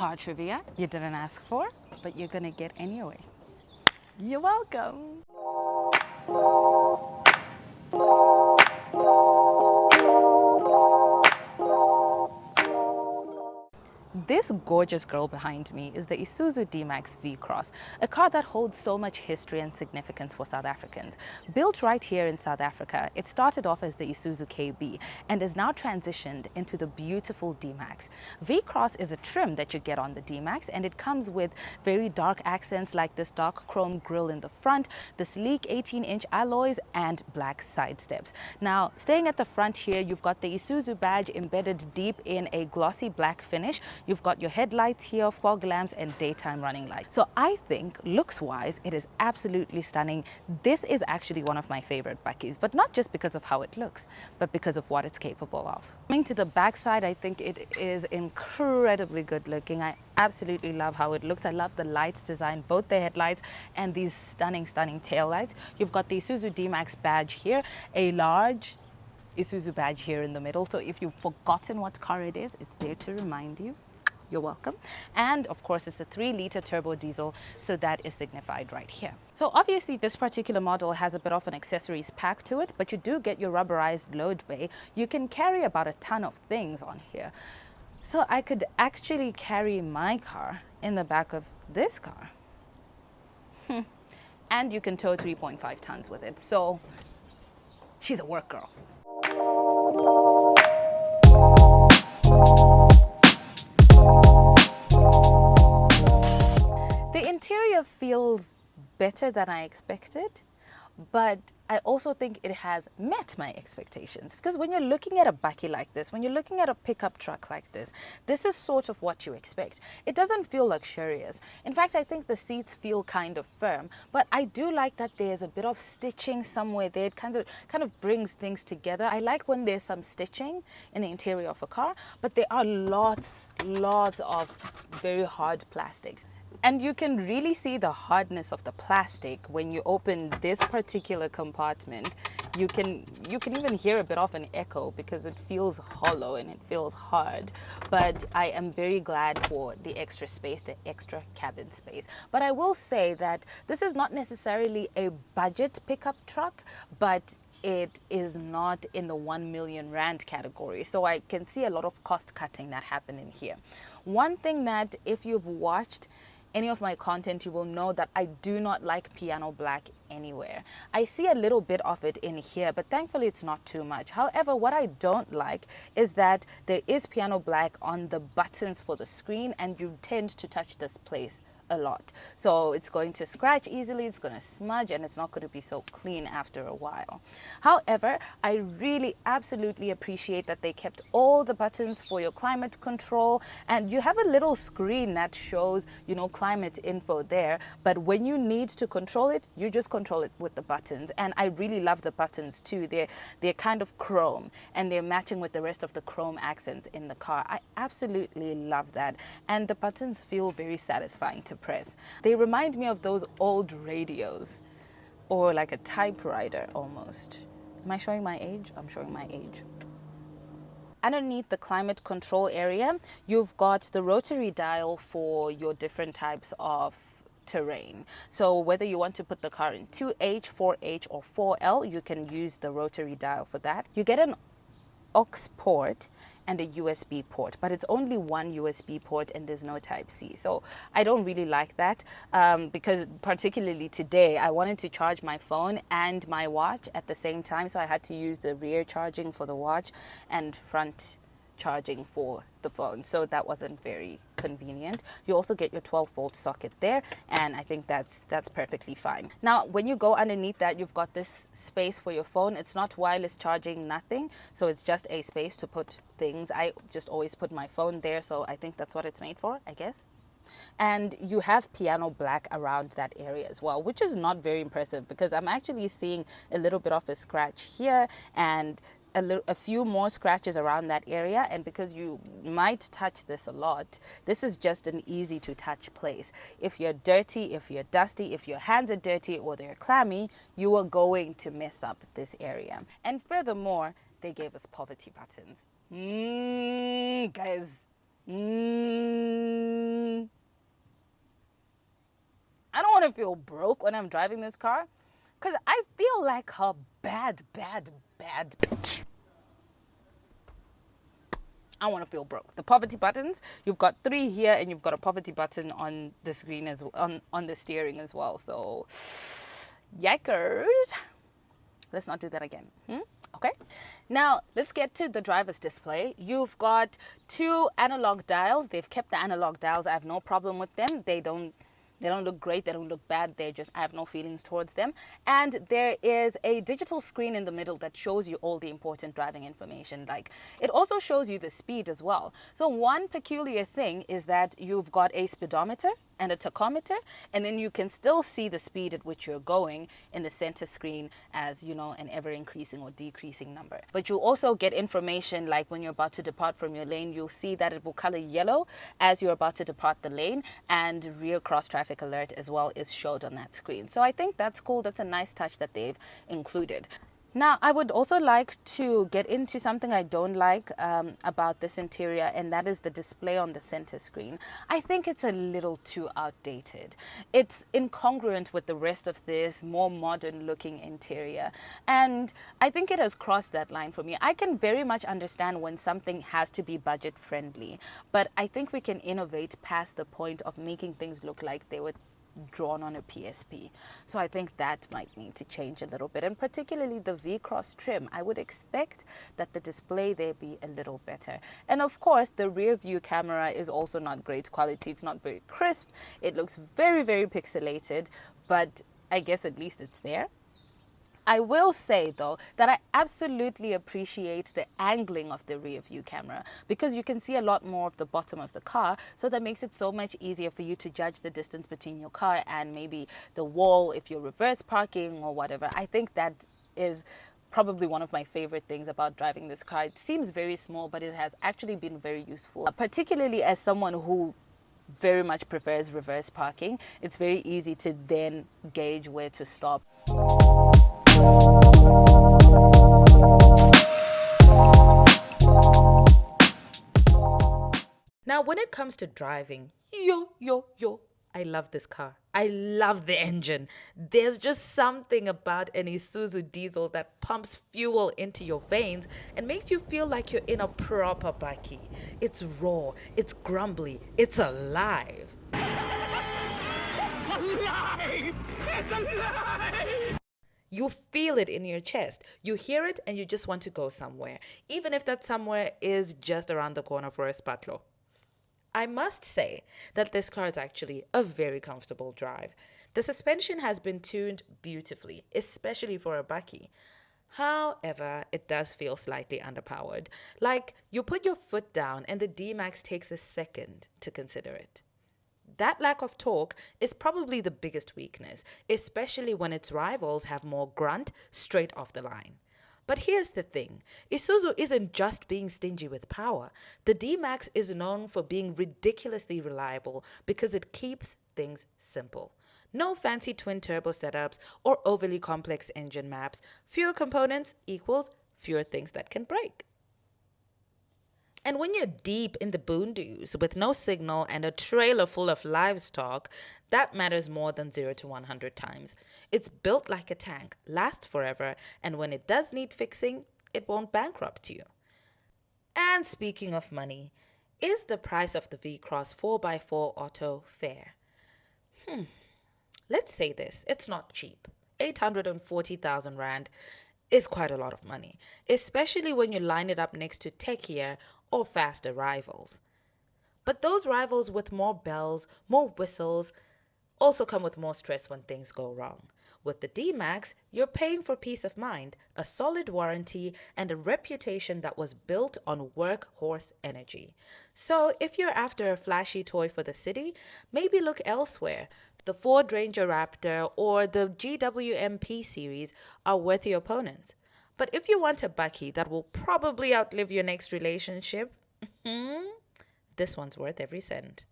car trivia you didn't ask for, but you're gonna get anyway. You're welcome. This gorgeous girl behind me is the Isuzu D-Max V-Cross, a car that holds so much history and significance for South Africans. Built right here in South Africa, it started off as the Isuzu KB and is now transitioned into the beautiful D-Max. V-Cross is a trim that you get on the D-Max, and it comes with very dark accents like this dark chrome grille in the front, the sleek 18-inch alloys, and black side steps. Now, staying at the front here, you've got the Isuzu badge embedded deep in a glossy black finish. You've got your headlights here, fog lamps, and daytime running lights. So I think looks-wise, it is absolutely stunning. This is actually one of my favorite Bakkies, but not just because of how it looks, but because of what it's capable of. Coming to the backside, I think it is incredibly good looking. I absolutely love how it looks. I love the lights design, both the headlights and these stunning tail lights. You've got the Isuzu D-Max badge here, a large Isuzu badge here in the middle. So if you've forgotten what car it is, it's there to remind you. You're welcome. And of course, it's a 3-liter turbo diesel, so that is signified right here. So obviously this particular model has a bit of an accessories pack to it, but you do get your rubberized load bay. You can carry about a ton of things on here. So I could actually carry my car in the back of this car. And you can tow 3.5 tons with it. So she's a work girl. The interior feels better than I expected, but I also think it has met my expectations, because when you're looking at a Bakkie like this, when you're looking at a pickup truck like this is sort of what you expect. It doesn't feel luxurious. In fact, I think the seats feel kind of firm, but I do like that there's a bit of stitching somewhere there. It kind of brings things together. I like when there's some stitching in the interior of a car, but there are lots of very hard plastics. And you can really see the hardness of the plastic when you open this particular compartment. You can even hear a bit of an echo because it feels hollow and it feels hard. But I am very glad for the extra space, the extra cabin space. But I will say that this is not necessarily a budget pickup truck, but it is not in the 1 million rand category. So I can see a lot of cost cutting that happened in here. One thing that, if you've watched any of my content, you will know that I do not like piano black anywhere. I see a little bit of it in here, but thankfully it's not too much. However, what I don't like is that there is piano black on the buttons for the screen, and you tend to touch this place a lot. So it's going to scratch easily, it's going to smudge, and it's not going to be so clean after a while. However, I really absolutely appreciate that they kept all the buttons for your climate control, and you have a little screen that shows, you know, climate info there, but when you need to control it, you just control it with the buttons. And I really love the buttons too. They're kind of chrome, and they're matching with the rest of the chrome accents in the car. I absolutely love that, and the buttons feel very satisfying to press. They remind me of those old radios, or like a typewriter almost. Am I showing my age? I'm showing my age. Underneath the climate control area, you've got the rotary dial for your different types of terrain. So whether you want to put the car in 2H, 4H, or 4L, you can use the rotary dial for that. You get an aux port and a USB port, but it's only one USB port and there's no Type-C. So I don't really like that, because particularly today I wanted to charge my phone and my watch at the same time, so I had to use the rear charging for the watch and front charging for the phone, so that wasn't very convenient. You also get your 12-volt socket there, and I think that's perfectly fine. Now when you go underneath that, you've got this space for your phone. It's not wireless charging, nothing, so it's just a space to put things. I just always put my phone there, so I think that's what it's made for, I guess. And you have piano black around that area as well, which is not very impressive, because I'm actually seeing a little bit of a scratch here and a few more scratches around that area. And because you might touch this a lot, this is just an easy to touch place. If you're dirty, if you're dusty, if your hands are dirty or they're clammy, you are going to mess up this area. And furthermore, they gave us poverty buttons. Guys, want to feel broke when I'm driving this car because I feel like a bad bitch. I want to feel broke. The poverty buttons, you've got 3 here and you've got a poverty button on the screen as on the steering as well. So yikers. Let's not do that again. Okay. Now let's get to the driver's display. You've got 2 analog dials. They've kept the analog dials. I have no problem with them. They don't look great. They don't look bad. I have no feelings towards them. And there is a digital screen in the middle that shows you all the important driving information. Like, it also shows you the speed as well. So one peculiar thing is that you've got a speedometer and a tachometer, and then you can still see the speed at which you're going in the center screen as, you know, an ever increasing or decreasing number. But you'll also get information like when you're about to depart from your lane, you'll see that it will color yellow as you're about to depart the lane, and rear cross traffic alert as well is showed on that screen. So I think that's cool. That's a nice touch that they've included. Now, I would also like to get into something I don't like about this interior, and that is the display on the center screen. I think it's a little too outdated. It's incongruent with the rest of this more modern looking interior, and I think it has crossed that line for me. I can very much understand when something has to be budget friendly, but I think we can innovate past the point of making things look like they were drawn on a PSP. So I think that might need to change a little bit, and particularly the V-Cross trim. I would expect that the display there be a little better. And of course, the rear view camera is also not great quality. It's not very crisp. It looks very pixelated, but I guess at least it's there. I will say though that I absolutely appreciate the angling of the rear view camera, because you can see a lot more of the bottom of the car, so that makes it so much easier for you to judge the distance between your car and maybe the wall if you're reverse parking or whatever. I think that is probably one of my favorite things about driving this car. It seems very small, but it has actually been very useful, particularly as someone who very much prefers reverse parking. It's very easy to then gauge where to stop. Now, when it comes to driving, I love this car. I love the engine. There's just something about an Isuzu diesel that pumps fuel into your veins and makes you feel like you're in a proper Bakkie. It's raw, it's grumbly, it's alive. It's alive! It's alive! You feel it in your chest. You hear it and you just want to go somewhere, even if that somewhere is just around the corner for a spatlo. I must say that this car is actually a very comfortable drive. The suspension has been tuned beautifully, especially for a Bakkie. However, it does feel slightly underpowered. Like, you put your foot down and the D-Max takes a second to consider it. That lack of torque is probably the biggest weakness, especially when its rivals have more grunt straight off the line. But here's the thing, Isuzu isn't just being stingy with power. The D-Max is known for being ridiculously reliable because it keeps things simple. No fancy twin turbo setups or overly complex engine maps. Fewer components equals fewer things that can break. And when you're deep in the boondoos with no signal and a trailer full of livestock, that matters more than 0 to 100 times. It's built like a tank, lasts forever, and when it does need fixing, it won't bankrupt you. And speaking of money, is the price of the V-Cross 4x4 Auto fair? Let's say this, it's not cheap. 840,000 Rand is quite a lot of money, especially when you line it up next to techier or faster rivals. But those rivals with more bells, more whistles, also come with more stress when things go wrong. With the D-Max, you're paying for peace of mind, a solid warranty, and a reputation that was built on workhorse energy. So if you're after a flashy toy for the city, maybe look elsewhere. The Ford Ranger Raptor or the GWM-P series are worthy opponents. But if you want a Bakkie that will probably outlive your next relationship, this one's worth every cent.